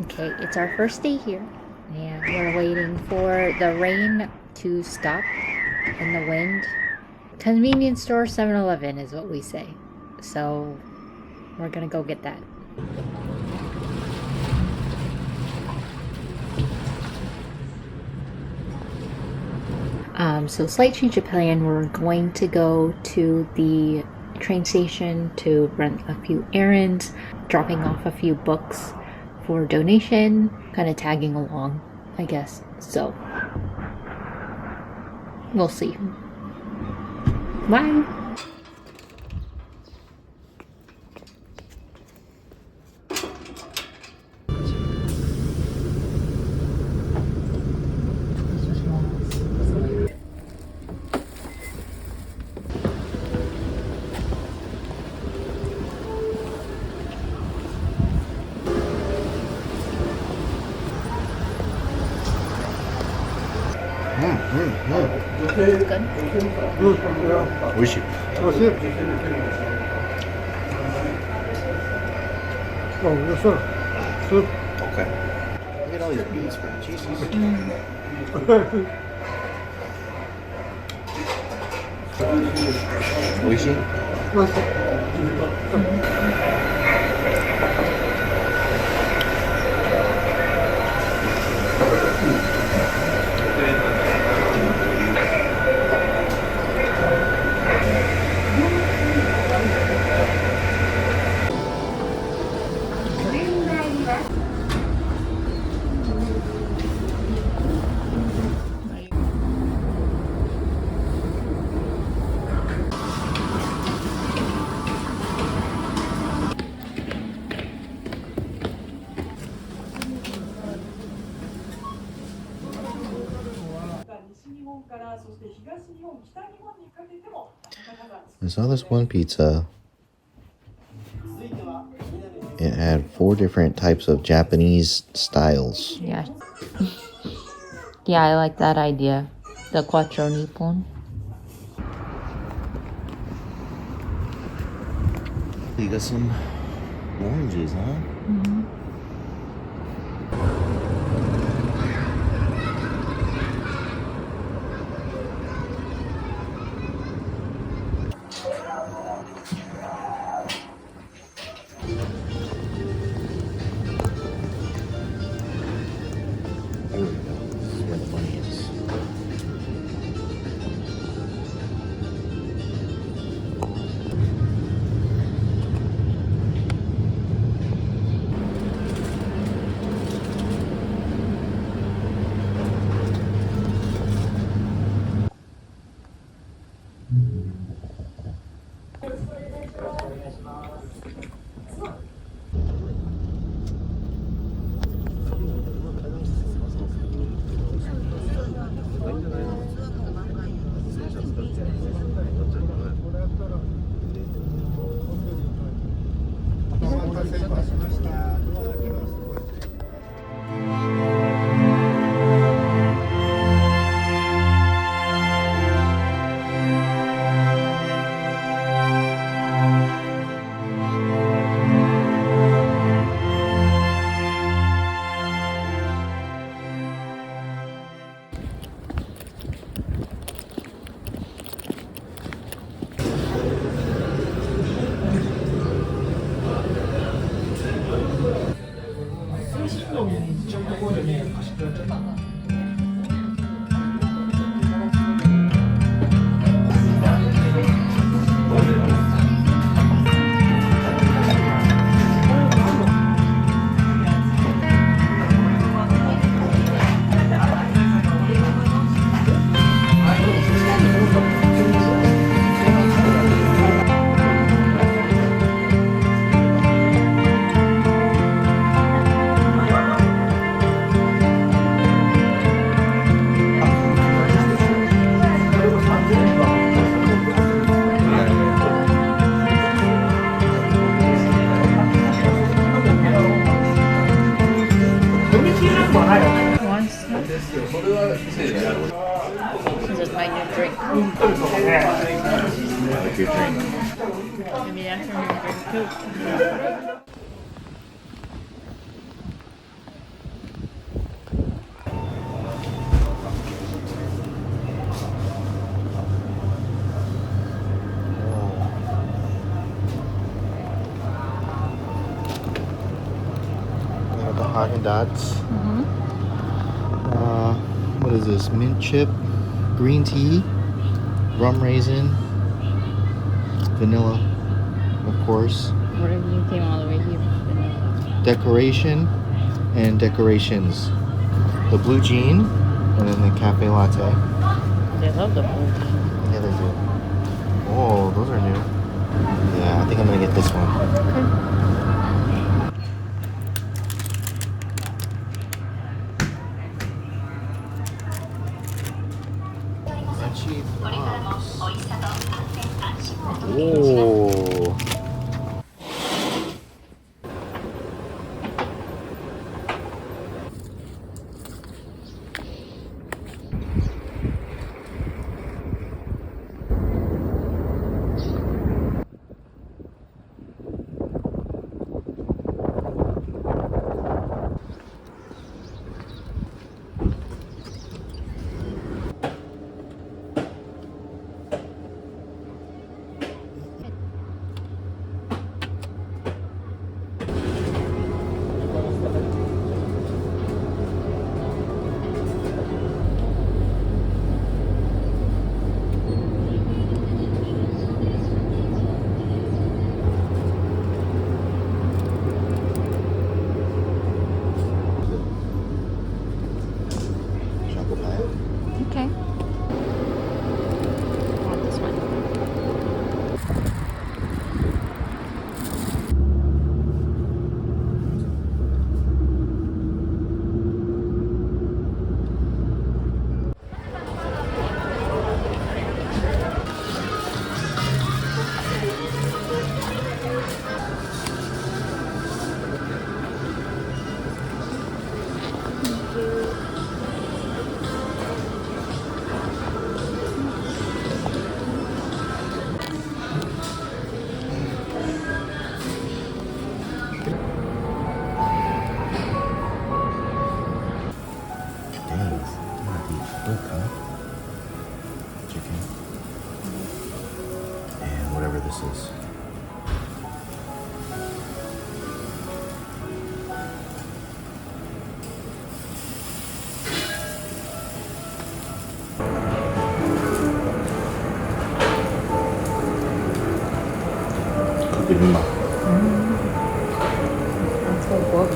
Okay, it's our first day here, and we're waiting for the rain to stop and the wind. Convenience store 7-Eleven is what we say. So we're gonna go get that. So slight change of plan. We're going to go to the train station to run a few errands, dropping off a few books for donation, kind of tagging along, I guess. So we'll see. Bye. Good. 美味しい。Oh, soup. Oh, yes, sir. Soup. Okay. Look at all these beets, man. Jesus. 美味しい。I saw this one pizza. It had 4 different types of Japanese styles. Yeah. Yeah, I like that idea. The Quattro Nippon. You got some oranges, huh? Mm-hmm. There we go. This is where the money is. This is my new drink. I like your drink. Maybe that's your new drink too. The Haagen-Dazs. What is this? Mint chip, green tea, rum raisin, vanilla, of course. Whatever you came all the way here. Vanilla. Decoration and decorations. The blue jean and then the cafe latte. They love the blue jean. Yeah, they do. Oh, those are new. Yeah, I think I'm gonna get this one. Okay. Oh. Okay. I want this one. Chicken. And whatever this is. Kukulima. That's so good.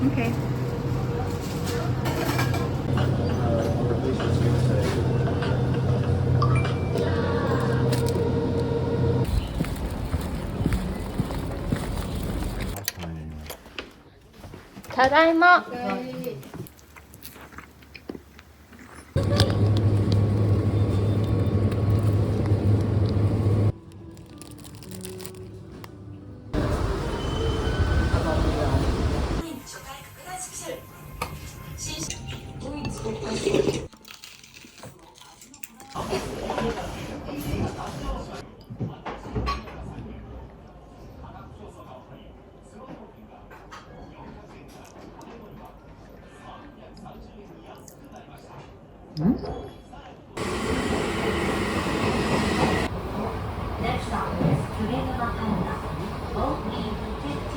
Okay. Tadaima. Next stop is Kurema Hanna, OE15.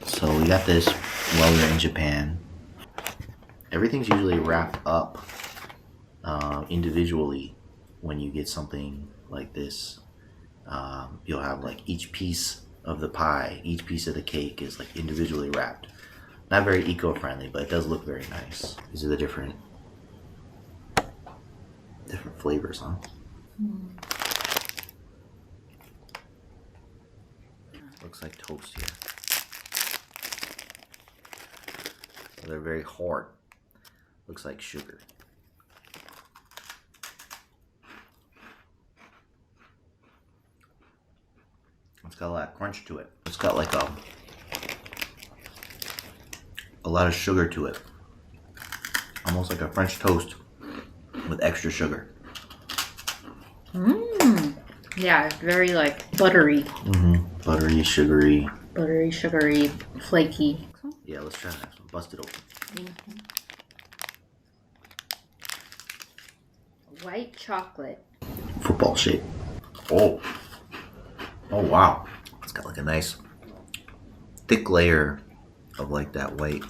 So we got this while we were in Japan. Everything's usually wrapped up individually when you get something like this. You'll have like each piece of the pie, each piece of the cake is like individually wrapped. Not very eco-friendly, but it does look very nice. These are the different flavors, huh? Looks like toast here. They're very hard. Looks like sugar. It's got a lot of crunch to it. It's got like a lot of sugar to it. Almost like a French toast with extra sugar. Yeah, very like buttery. Buttery, sugary. Buttery, sugary, flaky. Yeah, let's try the next one. Bust it open. White chocolate. Football shape. Oh wow. It's got like a nice thick layer of like that white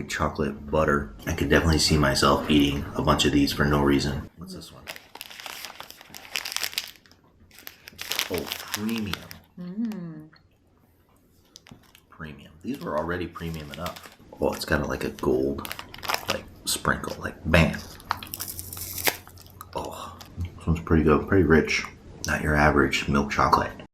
chocolate butter. I could definitely see myself eating a bunch of these for no reason. What's this one? Oh, premium. Premium. These were already premium enough. Oh, it's got like a gold like sprinkle, like bam. Oh, this one's pretty good, pretty rich. Not your average milk chocolate.